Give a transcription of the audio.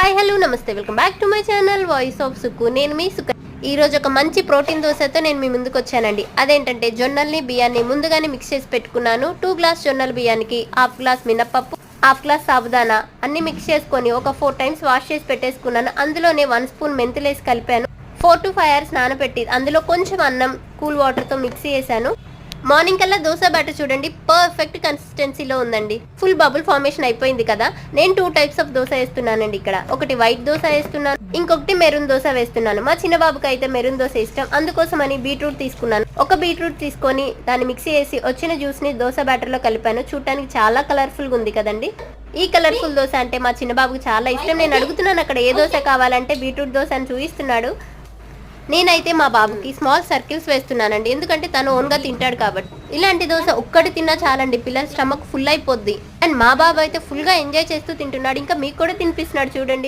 Hi hello నమస్తే welcome back to my channel voice of Sukku. నేను మీ సుక్క. ఈ రోజు ఒక మంచి ప్రోటీన్ దోశతో నేను మీ ముందుకు వచ్చానండి. అదేంటంటే జొన్నల్ని బియ్యాన్ని ముందుగానే మిక్స్ చేసి పెట్టుకున్నాను. 2 గ్లాస్ జొన్నల బియ్యానికి హాఫ్ గ్లాస్ మినపప్పు, హాఫ్ గ్లాస్ సాబుదానా అన్ని మిక్స్ చేసుకొని ఒక 4 టైమ్స్ వాష్ చేసి పెట్టేసుకున్నాను. అందులోనే 1 స్పూన్ మెంతులు వేసి కలిపాను. 4 to 5 hours నానబెట్టి అందులో కొంచెం అన్నం కూల్ వాటర్తో మిక్స్ చేశాను. మార్నింగ్ కల్లా దోశ బ్యాటర్ చూడండి పర్ఫెక్ట్ కన్సిస్టెన్సీలో ఉందండి. ఫుల్ బబుల్ ఫార్మేషన్ అయిపోయింది కదా. నేను 2 టైప్స్ ఆఫ్ దోశ వేస్తున్నానండి. ఇక్కడ ఒకటి వైట్ దోశ వేస్తున్నాను, ఇంకొకటి మెరూన్ దోశ వేస్తున్నాను. మా చిన్న బాబుకి అయితే మెరూన్ దోశ ఇష్టం, అందుకోసం అని బీట్రూట్ తీసుకున్నాను. ఒక బీట్రూట్ తీసుకొని దాన్ని మిక్సీ చేసి వచ్చిన జ్యూస్ ని దోశ బ్యాటర్ లో కలిపాను. చూడటానికి చాలా కలర్ఫుల్ గా ఉంది కదండి. ఈ కలర్ఫుల్ దోశ అంటే మా చిన్న బాబుకి చాలా ఇష్టం. నేను అడుగుతున్నాను అక్కడ ఏ దోశ కావాలంటే బీట్రూట్ దోశ అని చూపిస్తున్నాడు. నేనైతే మా బాబుకి స్మాల్ సర్కిల్స్ వేస్తున్నానండి, ఎందుకంటే తను ఓన్గా తింటాడు కాబట్టి. ఇలాంటి దోశ ఒక్కటి తిన్నా చాలండి, పిల్లల స్టమక్ ఫుల్ అయిపోద్ది. అండ్ మా బాబు అయితే ఫుల్గా ఎంజాయ్ చేస్తూ తింటున్నాడు. ఇంకా మీకు కూడా తినిపిస్తున్నాడు చూడండి.